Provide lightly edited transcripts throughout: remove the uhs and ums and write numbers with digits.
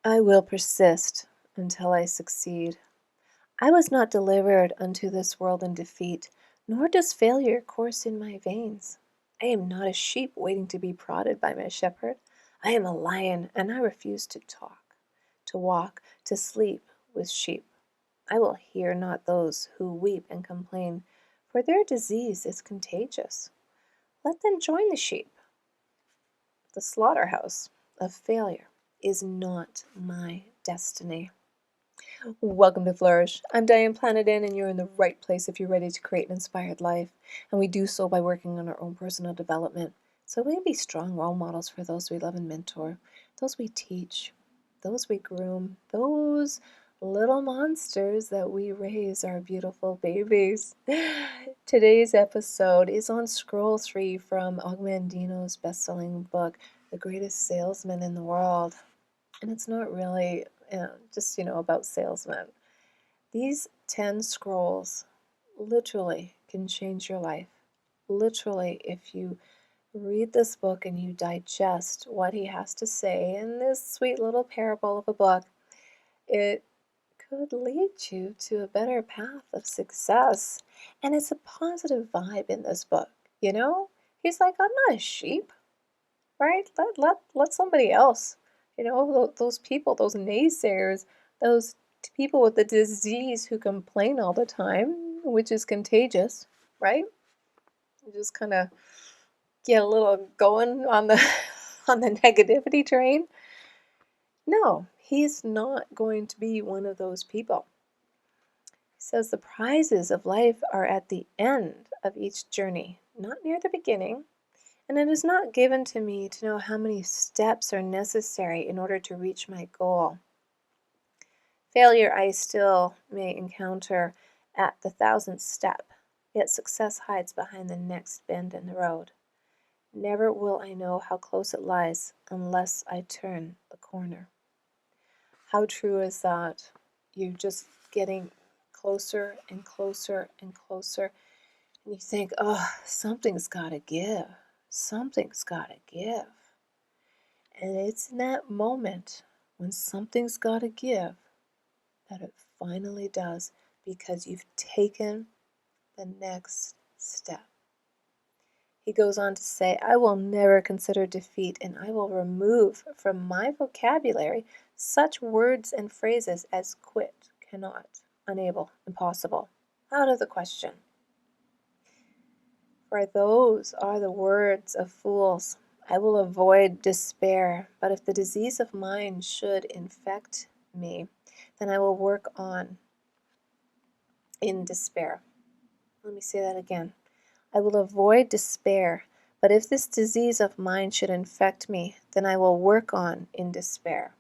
I will persist until I succeed. I was not delivered unto this world in defeat, nor does failure course in my veins. I am not a sheep waiting to be prodded by my shepherd. I am a lion, and I refuse to talk, to walk, to sleep with sheep. I will hear not those who weep and complain, for their disease is contagious. Let them join the sheep. The slaughterhouse of failure is not my destiny. Welcome to Flourish. I'm Diane Planidin, and you're in the right place if you're ready to create an inspired life. And we do so by working on our own personal development, so we can be strong role models for those we love and mentor, those we teach, those we groom, those little monsters that we raise, our beautiful babies. Today's episode is on scroll 3 from Mandino's best-selling book, The Greatest Salesman in the World. And it's not really just, about salesmen. These 10 scrolls literally can change your life. Literally, if you read this book and you digest what he has to say in this sweet little parable of a book, it could lead you to a better path of success. And it's a positive vibe in this book, He's like, I'm not a sheep, right? Let somebody else, those people, those naysayers, those people with the disease who complain all the time, which is contagious, right? You just kind of get a little going on the on the negativity train. No, he's not going to be one of those people. He says the prizes of life are at the end of each journey, not near the beginning. And it is not given to me to know how many steps are necessary in order to reach my goal. Failure I still may encounter at the 1000th step, yet success hides behind the next bend in the road. Never will I know how close it lies unless I turn the corner. How true is that? You're just getting closer and closer and closer, and you think, oh, something's got to give. Something's got to give. And it's in that moment when something's got to give that it finally does, because you've taken the next step. He goes on to say, I will never consider defeat, and I will remove from my vocabulary such words and phrases as quit, cannot, unable, impossible, out of the question. For those are the words of fools. I will avoid despair, but if the disease of mind should infect me, then I will work on in despair. Let me say that again. I will avoid despair, but if this disease of mine should infect me, then I will work on in despair.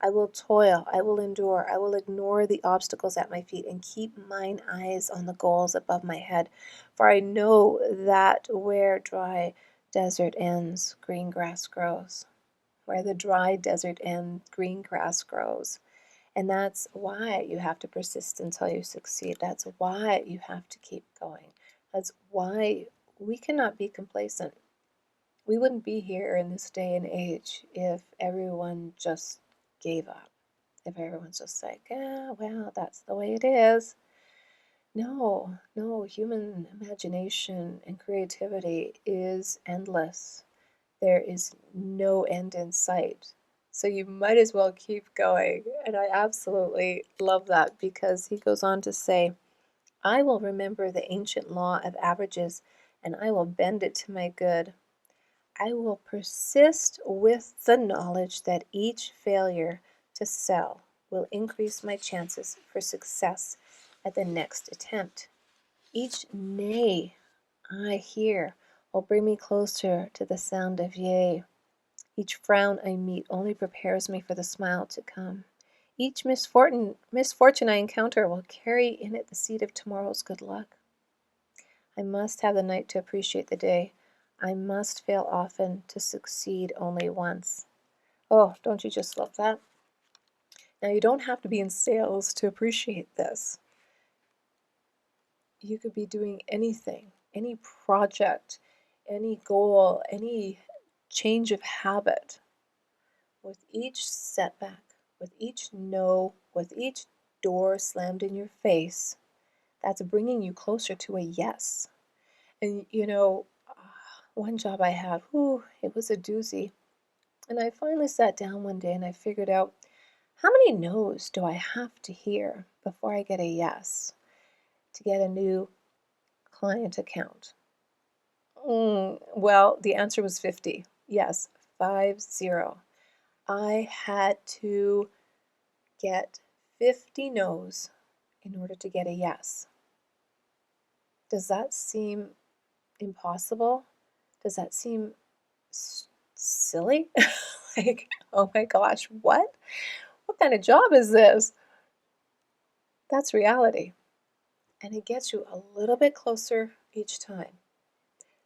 I will toil, I will endure, I will ignore the obstacles at my feet and keep mine eyes on the goals above my head. For I know that where dry desert ends, green grass grows. Where the dry desert ends, green grass grows. And that's why you have to persist until you succeed. That's why you have to keep going. That's why we cannot be complacent. We wouldn't be here in this day and age if everyone just gave up. If everyone's just like, yeah, well, that's the way it is. No, human imagination and creativity is endless. There is no end in sight. So you might as well keep going. And I absolutely love that, because he goes on to say, I will remember the ancient law of averages, and I will bend it to my good. I will persist with the knowledge that each failure to sell will increase my chances for success at the next attempt. Each nay I hear will bring me closer to the sound of yea. Each frown I meet only prepares me for the smile to come. Each misfortune I encounter will carry in it the seed of tomorrow's good luck. I must have the night to appreciate the day. I must fail often to succeed only once. Oh, don't you just love that? Now, you don't have to be in sales to appreciate this. You could be doing anything, any project, any goal, any change of habit. With each setback, with each no, with each door slammed in your face, that's bringing you closer to a yes. And one job I had, it was a doozy. And I finally sat down one day and I figured out, how many no's do I have to hear before I get a yes to get a new client account? Well, the answer was 50. Yes, 50. I had to get 50 no's in order to get a yes. Does that seem impossible? Does that seem silly? Like, oh my gosh, what? What kind of job is this? That's reality. And it gets you a little bit closer each time.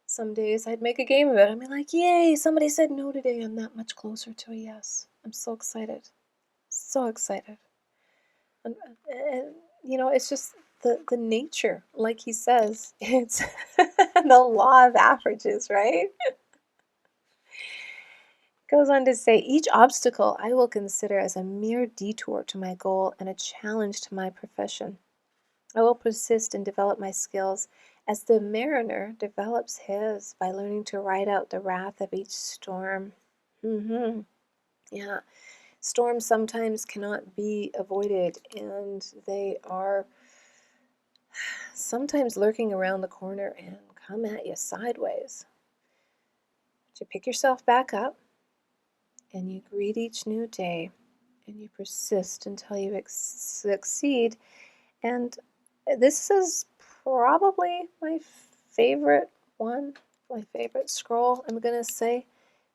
Some days I'd make a game of it. I'd be like, yay, somebody said no today. I'm that much closer to a yes. I'm so excited. So excited. And it's just the nature, like he says, it's the law of averages, right? Goes on to say, each obstacle I will consider as a mere detour to my goal and a challenge to my profession. I will persist and develop my skills as the mariner develops his by learning to ride out the wrath of each storm. Yeah, storms sometimes cannot be avoided, and they are sometimes lurking around the corner and come at you sideways. But you pick yourself back up and you greet each new day and you persist until you succeed. And this is probably my favorite one, my favorite scroll, I'm going to say,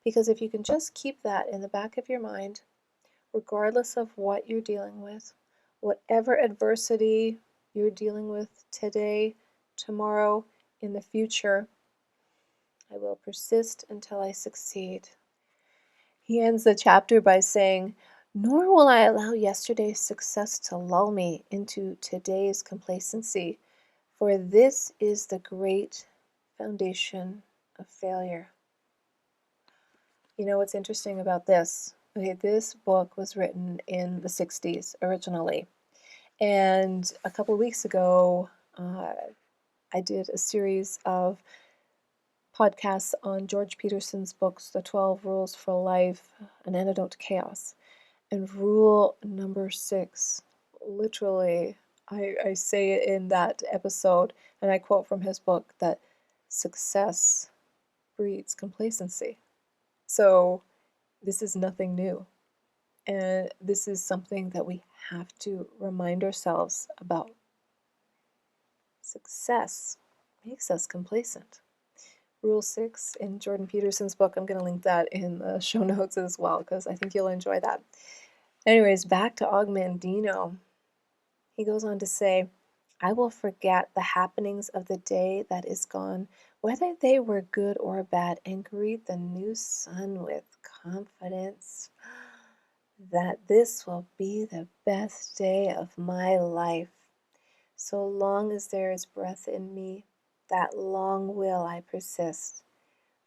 because if you can just keep that in the back of your mind, regardless of what you're dealing with, whatever adversity you're dealing with today, tomorrow, in the future, I will persist until I succeed. He ends the chapter by saying, nor will I allow yesterday's success to lull me into today's complacency, for this is the great foundation of failure. You know what's interesting about this? Okay, this book was written in the 60s originally. And a couple of weeks ago, I did a series of podcasts on George Peterson's books, The 12 Rules for Life, An Antidote to Chaos. And rule number 6, literally, I say it in that episode, and I quote from his book, that success breeds complacency. So this is nothing new. And this is something that we have to remind ourselves about. Success makes us complacent. Rule 6 in Jordan Peterson's book, I'm going to link that in the show notes as well, because I think you'll enjoy that. Anyways, back to Mandino. He goes on to say, I will forget the happenings of the day that is gone, whether they were good or bad, and greet the new sun with confidence that this will be the best day of my life. So long as there is breath in me, that long will I persist.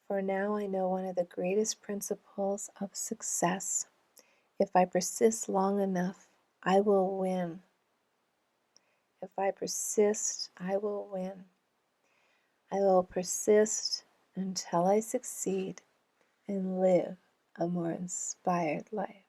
For now I know one of the greatest principles of success. If I persist long enough, I will win. If I persist, I will win. I will persist until I succeed and live a more inspired life.